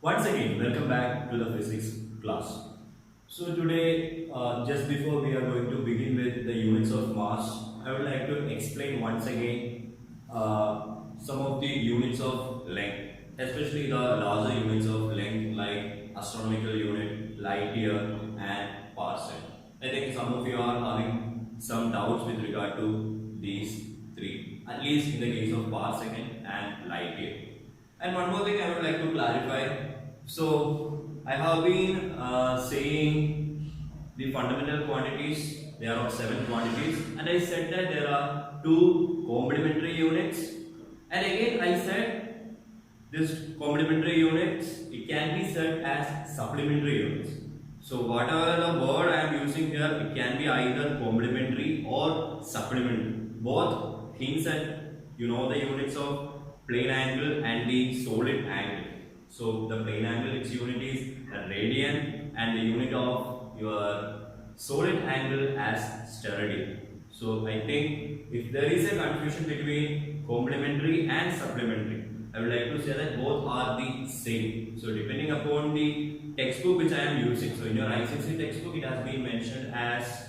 Once again, welcome back to the physics class. So today, just before we are going to begin with the units of mass, I would like to explain once again some of the units of length, especially the larger units of length like astronomical unit, light year and parsec. I think some of you are having some doubts with regard to these three, at least in the case of parsec and light year. And one more thing I would like to clarify. So I have been saying the fundamental quantities. There are 7 quantities, and I said that there are 2 complementary units. And again, I said this complementary units, it can be said as supplementary units. So whatever the word I am using here, it can be either complementary or supplementary. Both hints at the units of plane angle and the solid angle. So the plane angle, its unit is radian, and the unit of your solid angle as steradian. So I think if there is a confusion between complementary and supplementary, I would like to say that both are the same. So depending upon the textbook which I am using, so in your ICSE textbook it has been mentioned as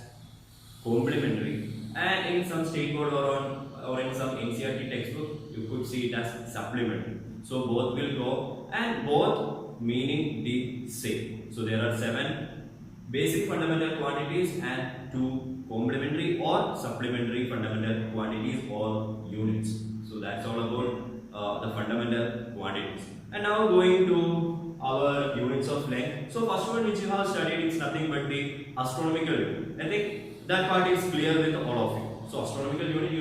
complementary, and in some state board or in some NCERT textbook you could see it as supplementary. So both will go, and both meaning the same. So there are 7 basic fundamental quantities and 2 complementary or supplementary fundamental quantities or units. So that's all about the fundamental quantities. And now going to our units of length. So first one which you have studied is nothing but the astronomical unit. I think that part is clear with all of you. So astronomical unit,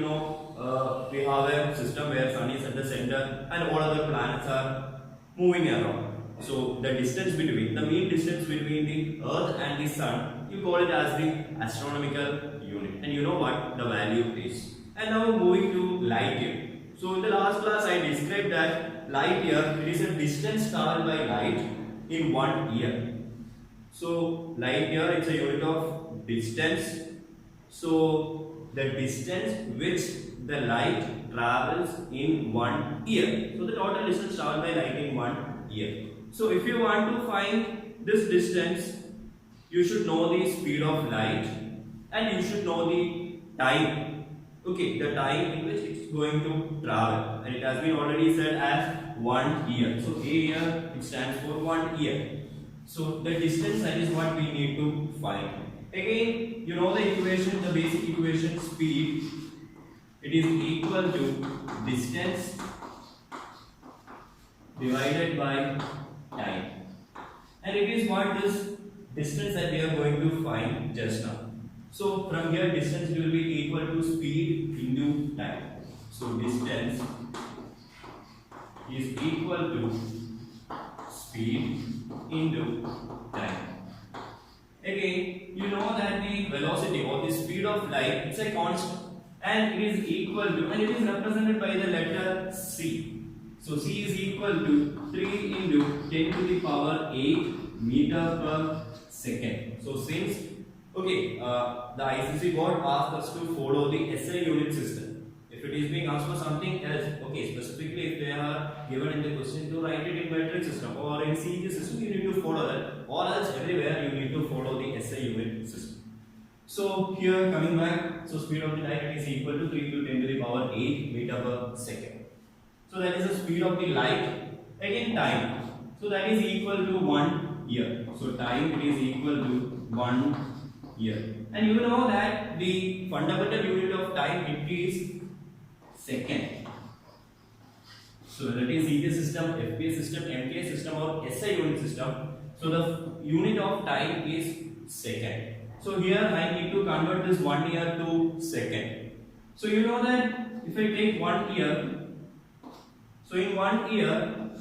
we have a system where sun is at the center and all other planets are moving around. So the distance between, the mean distance between the earth and the sun, you call it as the astronomical unit. And you know what the value is. And now moving to light year. So in the last class I described that light year, it is a distance traveled by light in 1 year. So light year, it's a unit of distance. So the distance which the light travels in 1 year. So the total distance traveled by light in 1 year. So if you want to find this distance, you should know the speed of light and you should know the time. Okay, the time in which it's going to travel, and it has been already said as 1 year. So a year, it stands for 1 year. So the distance, that is what we need to find. Again, you know the equation, the basic equation, speed. It is equal to distance divided by time. And it is what this distance that we are going to find just now. So from here, distance will be equal to speed into time. So distance is equal to speed into time. Again, you know that the velocity or the speed of light, it's a constant, and it is equal to, and it is represented by the letter c. So c is equal to 3 into 10 to the power 8 meter per second. So since the ICC board asked us to follow the SI unit system. If it is being asked for something else, specifically if they are given in the question to write it in metric system or in CEG system, you need to follow that, or else everywhere you need to follow the SI unit system. So here coming back, so speed of the light is equal to 3 to 10 to the power 8 meter per second. So that is the speed of the light. Again time. So that is equal to 1 year. So time, it is equal to 1 year. And you know that the fundamental unit of time, it is second. So that is CEG system, FPS system, MTA system or SI unit system. So the unit of time is second. So here I need to convert this 1 year to second. So you know that if I take 1 year, so in 1 year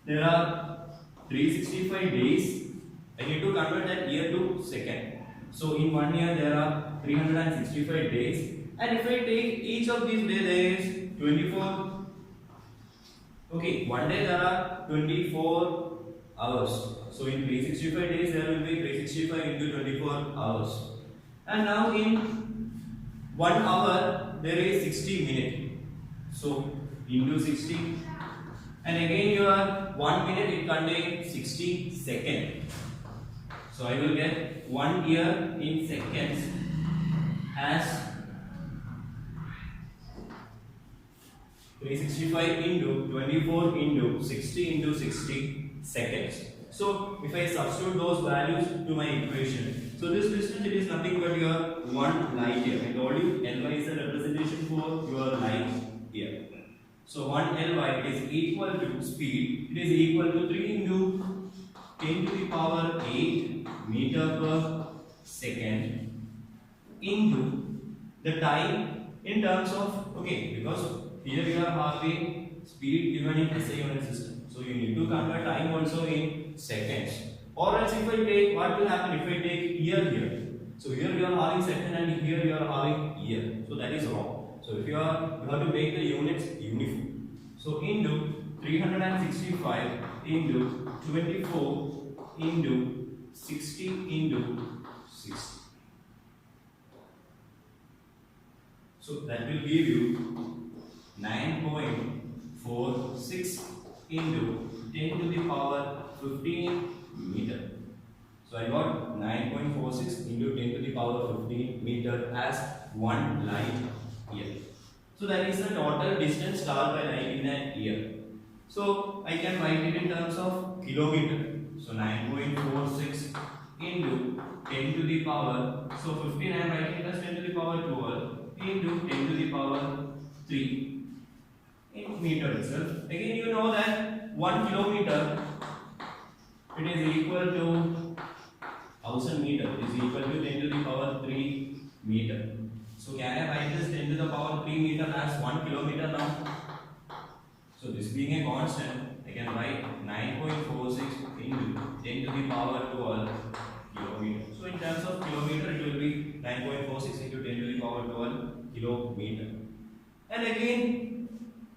there are 365 days. I need to convert that year to second. So in 1 year there are 365 days, and if I take each of these days, there is 24. Okay, one day there are 24 hours. So in 365 days there will be 365 into 24 hours. And now in 1 hour there is 60 minutes. So into 60, and again your 1 minute it contains 60 seconds. So I will get 1 year in seconds as 365 into 24 into 60 into 60 seconds. So if I substitute those values to my equation, so this distance, it is nothing but your 1 light year. I told you Ly is a representation for your light year. So 1 Ly is equal to speed, it is equal to 3 into 10 to the power 8 meter per second into the time in terms of, okay, because here you are having speed given in SI unit system. So you need to convert time also in seconds. Or else if I take, what will happen if I take year here? So here you are having second and here you are having year. So that is wrong. So if you have to make the units uniform. So into 365 into 24 into 60 into 60. So that will give you 9.46 into 10 to the power 15 meter. So I got 9.46 into 10 to the power 15 meter as 1 light year. So that is the total distance traveled by light in a year. So I can write it in terms of kilometer. So 9.46 into 10 to the power, so 15 I am writing as 10 to the power 12 into 10 to the power 3 in meter itself. Again you know that 1 kilometer, it is equal to 1000 meter, it is equal to 10 to the power 3 meter. So can I write this 10 to the power 3 meter as 1 kilometer now? So this being a constant, I can write 9.46 into 10 to the power 12 kilometer. So in terms of kilometer, it will be 9.46 into 10 to the power 12 kilometer. And again,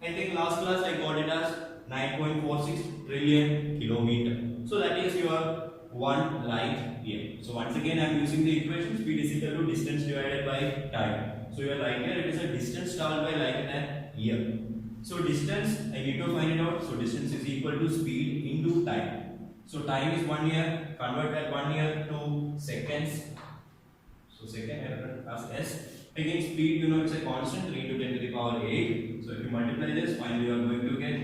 I think last class I got it as 9.46 trillion kilometer. So that is your 1 light year. So once again I am using the equation, speed is equal to distance divided by time. So your light year, it is a distance traveled by light in a year. So distance, I need to find it out. So distance is equal to speed into time. So time is 1 year, convert that 1 year to seconds. So second I write as S. Again speed, you know, it's a constant, 3 to 10 to the power 8. So if you multiply this, finally you are going to get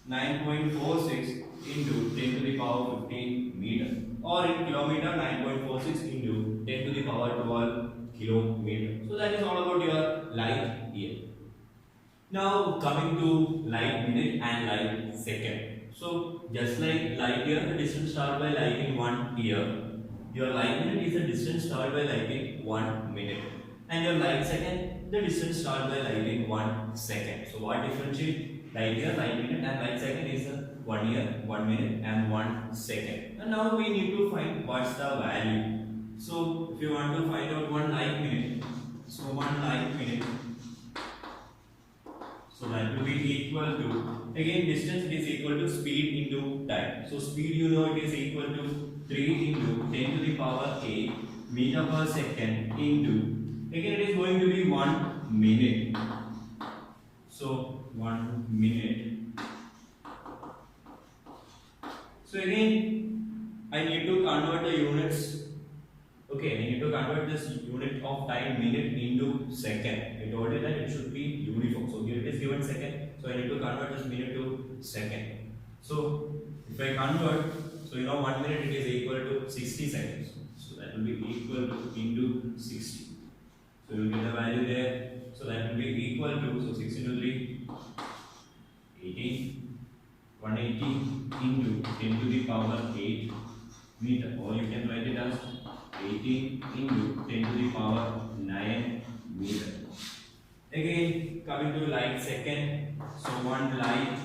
9.46 into 10 to the power 15 meter. Or in kilometer, 9.46 into 10 to the power 12 kilometer. So that is all about your light year. Now coming to light minute and light second. So just like light year, the distance traveled by light in 1 year, your light minute is the distance traveled by light in 1 minute, and your light second, the distance traveled by light in 1 second. So what differentiate light year, light minute and light second is 1 year, 1 minute and 1 second. And now we need to find what's the value. So if you want to find out 1 light minute, so 1 light minute, so that will be equal to, again distance is equal to speed into time. So speed, you know, it is equal to 3 into 10 to the power 8 meter per second into, again it is going to be 1 minute. So 1 minute. So again I need to convert the units. Okay, I need to convert this unit of time, minute, into second. I told you that it should be uniform. So here it is given second. So I need to convert this minute to second. So if I convert, so you know 1 minute it is equal to 60 seconds. So that will be equal to into 60. So you will get the value there. So that will be equal to, so 6 into 3, 80. 180 into 10 to the power 8 meter. Or you can write it as 80 into 10 to the power 9 meter. Again coming to light second, so 1 light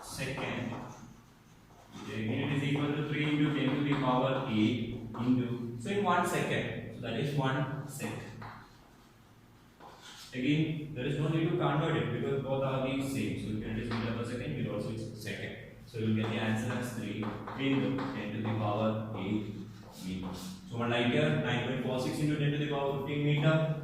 second, again it is equal to 3 into 10 to the power 8 into, so in 1 second, so that is 1 second. Again there is no need to convert it because both are the same, so you can just meter per second, here also it's second. So you will get the answer as 3 into 10 to the power 8 meter. So 1 light year, 9.46 into 10 to the power 15 meter.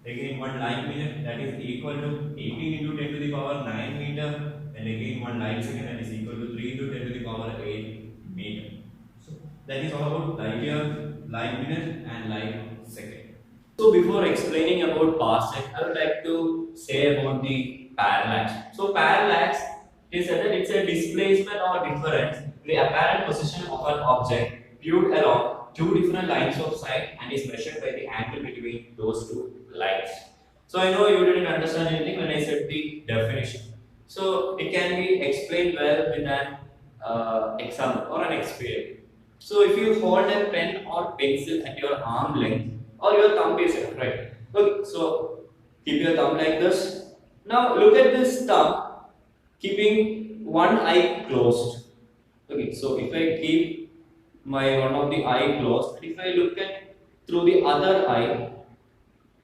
Again 1 light minute, that is equal to 18 into 10 to the power 9 meter. and again 1 light second, that is equal to 3 into 10 to the power 8 meter. So that is all about light year, light minute and light second. So before explaining about parsec, I would like to say about the parallax. So parallax is that it's a displacement or difference in the apparent position of an object viewed along two different lines of sight and is measured by the angle between those two lines. So I know you didn't understand anything when I said the definition. So it can be explained well with an example or an experiment. So if you hold a pen or pencil at your arm length or your thumb is right. Okay, so keep your thumb like this. Now look at this thumb keeping one eye closed. Okay, so if I keep my one of the eye closed, if I look at through the other eye,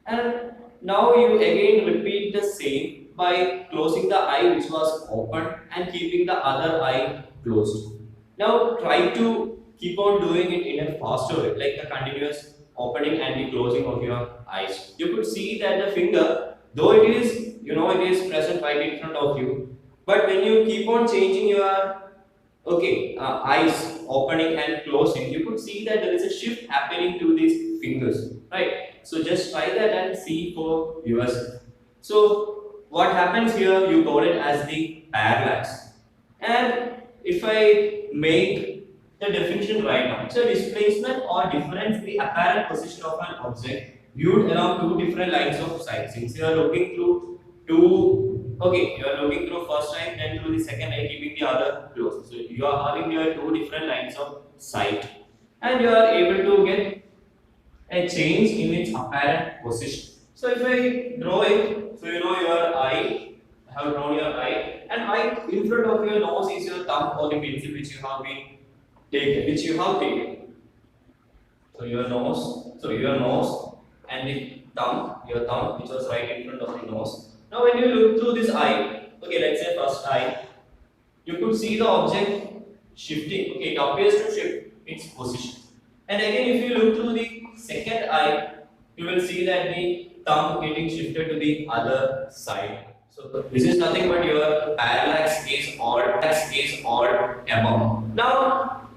and now you again repeat the same by closing the eye which was open and keeping the other eye closed. Now try to keep on doing it in a faster way, like a continuous opening and the closing of your eyes. You could see that the finger, though it is, it is present right in front of you, but when you keep on changing your eyes opening and closing, you could see that there is a shift happening to these fingers, right? So just try that and see for yourself. So what happens here, you call it as the parallax. And if I make the definition right now, it's a displacement or difference in the apparent position of an object viewed along two different lines of sight. Since you are looking through you are looking through first eye, then through the second eye, keeping the other closed. So you are having your two different lines of sight, and you are able to get a change in its apparent position. So if I draw it, so your eye, I have drawn your eye, and eye in front of your nose is your thumb or the pencil which you have taken. So your nose and the thumb, your thumb which was right in front of the nose. Now when you look through this eye, okay, let's say first eye, you could see the object shifting. Okay, it appears to shift its position. And again, if you look through the second eye, you will see that the thumb getting shifted to the other side. So this is nothing but your parallax is odd above. Now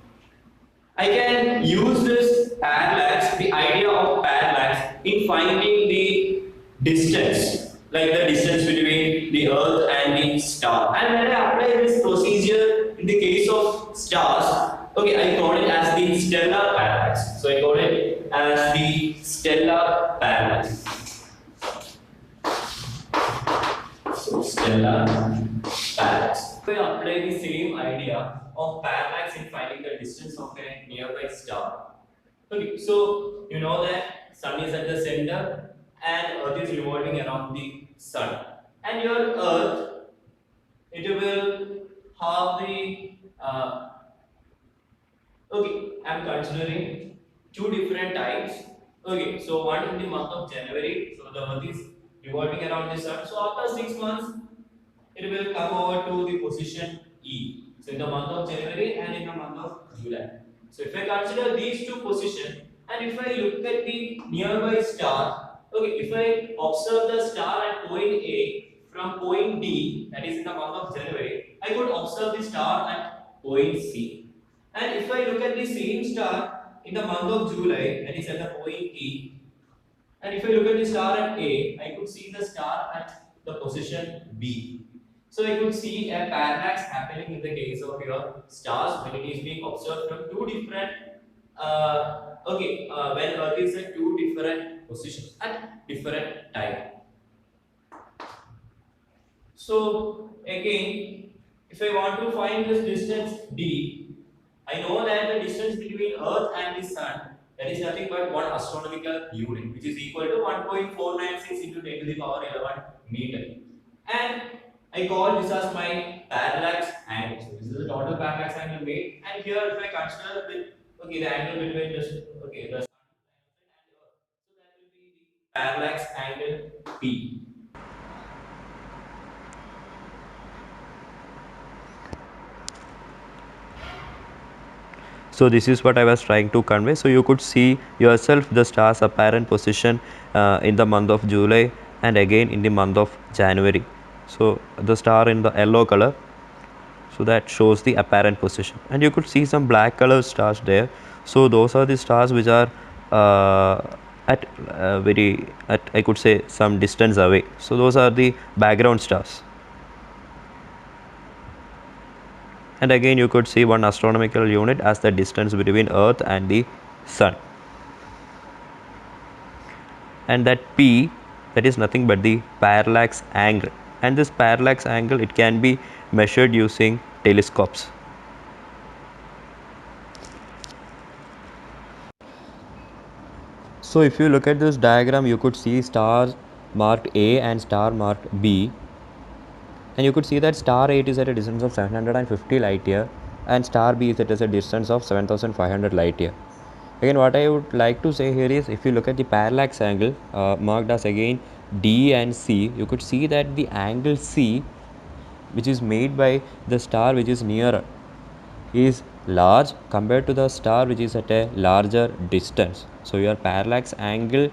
I can use this parallax, the idea of parallax, in finding the distance, like the distance between the Earth and the star. And when I apply this procedure in the case of stars, okay, I call it as the stellar parallax. So I call it as the stellar parallax. So stellar parallax. We apply the same idea of parallax in finding the distance of a nearby star. Okay, so you know that sun is at the center and Earth is revolving around the sun. And your Earth, it will have the I'm considering two different times. Okay, so one in the month of January, so the Earth is revolving around the sun. So after 6 months, it will come over to the position E. So in the month of January and in the month of July. So if I consider these two positions and if I look at the nearby star, okay, if I observe the star at point A from point D, that is in the month of January, I could observe the star at point C. And if I look at the same star in the month of July, that is at the point E, and if I look at the star at A, I could see the star at the position B. So I could see a parallax happening in the case of your stars when it is being observed from two different when Earth is at two different positions at different time. So again, if I want to find this distance D, I know that the distance between Earth and the Sun, that is nothing but one astronomical unit, which is equal to 1.496 into 10 to the power 11 meter. And I call this as my parallax angle. So this is the total parallax angle made. And here, if I consider the angle between the sun and the Earth, so that will be the parallax angle P. So this is what I was trying to convey. So you could see yourself the star's apparent position in the month of July and again in the month of January. So the star in the yellow color, so that shows the apparent position, and you could see some black color stars there. So those are the stars which are at I could say some distance away. So those are the background stars. And again you could see one astronomical unit as the distance between Earth and the Sun. And that P, that is nothing but the parallax angle, and this parallax angle, it can be measured using telescopes. So if you look at this diagram, you could see stars marked A and star marked B, and you could see that star 8 is at a distance of 750 light year and star B is at a distance of 7500 light year. Again, what I would like to say here is, if you look at the parallax angle marked as again D and C, you could see that the angle C, which is made by the star which is nearer, is large compared to the star which is at a larger distance. So your parallax angle,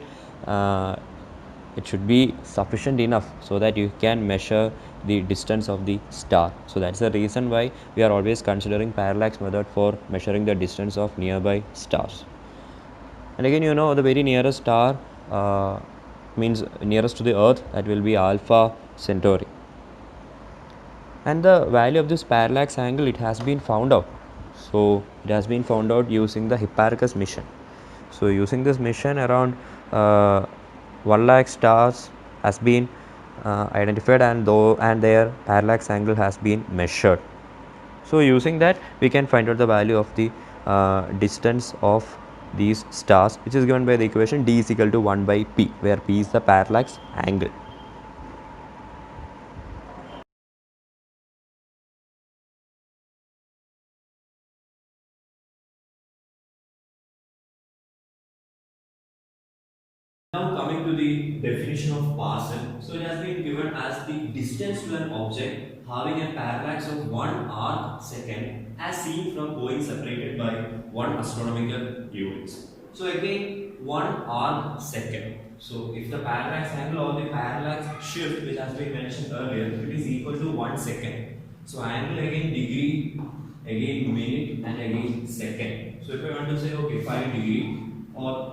it should be sufficient enough so that you can measure the distance of the star. So that's the reason why we are always considering parallax method for measuring the distance of nearby stars. And again, you know, the very nearest star means nearest to the Earth, that will be Alpha Centauri. And the value of this parallax angle, it has been found out. So it has been found out using the Hipparchus mission. So using this mission, around 1 lakh stars has been identified, and their parallax angle has been measured. So using that, we can find out the value of the distance of these stars, which is given by the equation d is equal to 1 by p, where p is the parallax angle. Now coming to the definition of parsec, so it has been given as the distance to an object having a parallax of 1 arc second as seen from going separated by 1 astronomical units. So again 1 arc second. So if the parallax angle or the parallax shift, which has been mentioned earlier, it is equal to 1 second. So angle again degree, again minute, and again second. So if I want to say okay 5 degree or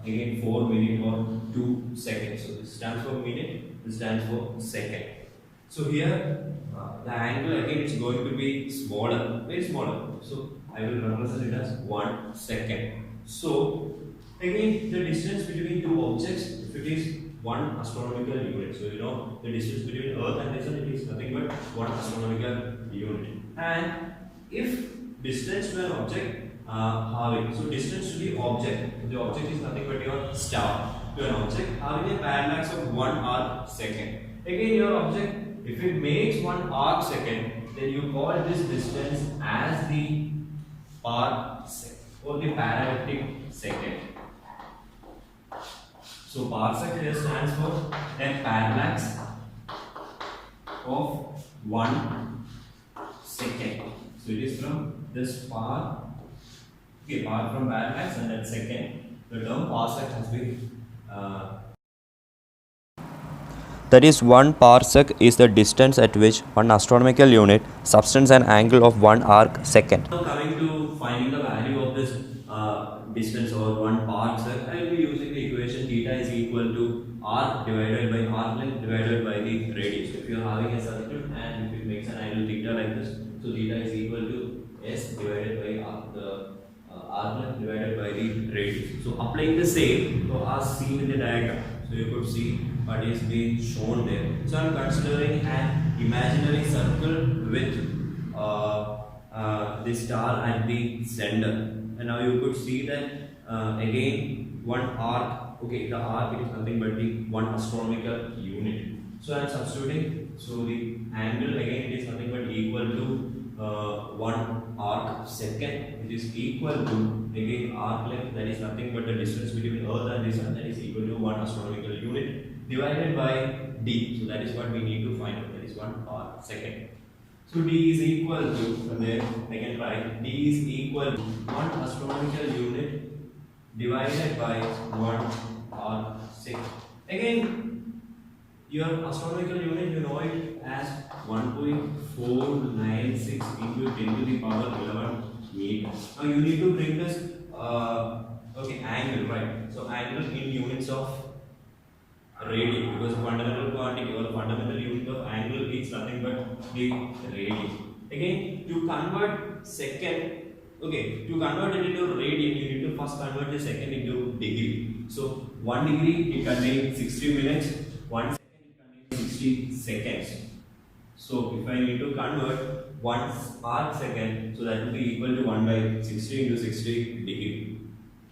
again 4 minute or 2 seconds. So this stands for minute, this stands for second. So here the angle again is going to be smaller, very smaller. So I will represent it as 1 second. So again the distance between two objects, if it is 1 astronomical unit. So you know the distance between Earth and the Sun, it is nothing but 1 astronomical unit. And if distance to an object having, so distance to the object is nothing but your star, to an object having a parallax of 1 arc second. Again your object, if it makes 1 arc second, then you call this distance as the parsec or the parallactic second. So parsec here stands for a parallax of 1 second. So it is from this part. Okay, apart from parallax and that second, the term parsec has been That is, 1 parsec is the distance at which one astronomical unit subtends an angle of 1 arc second. Now coming to finding the value of this distance or 1 parsec, I will be using the equation theta is equal to arc divided by arc length divided by the radius. So if you are having a circle and if it makes an angle theta like this, so theta is equal to s divided by arc length divided by the radius. So applying the same, so as seen in the diagram, so you could see what is being shown there. So I am considering an imaginary circle with the star at the center, and now you could see that again 1 arc. Okay, the arc, it is nothing but the 1 astronomical unit. So I am substituting. So the angle again, it is nothing but equal to 1 arc second, which is equal to again arc length, that is nothing but the distance between Earth and the Sun, that is equal to 1 astronomical unit divided by d. So that is what we need to find out, that is 1 arc second. So d is equal to, from there I can write d is equal to 1 astronomical unit divided by 1 arc second. Again Your astronomical unit, you know it as 1.496 into 10 to the power 11 meter. Now you need to bring this angle, right? So angle in units of radian, because fundamental quantity or fundamental unit of angle is nothing but the radian. Again, to convert second, to convert it into radian, you need to first convert the second into degree. So 1 degree it contains 60 minutes, 1 second it contains 60 seconds. So if I need to convert 1 arc second, so that will be equal to 1 by 60 into 60 degree.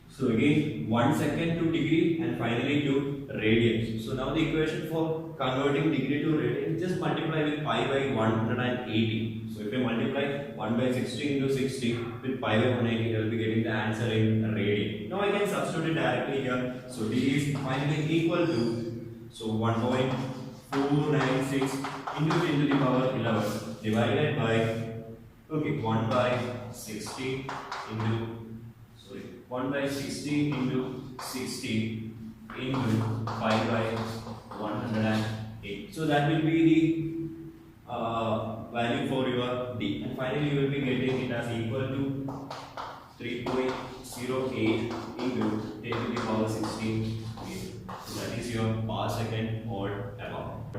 So again 1 second to degree and finally to radians. So now the equation for converting degree to radian, just multiply with pi by 180. So if I multiply 1 by 60 into 60 with pi by 180, I will be getting the answer in radian. Now I can substitute it directly here. So D is finally equal to, so 1.496 into 10 to the power 11 divided by 1 by 60 into 1 by 60 into 60 into pi by 108. So that will be the value for your D, and finally you will be getting it as equal to 3.08 into 10 to the power 16 meter. So that is your power second or above.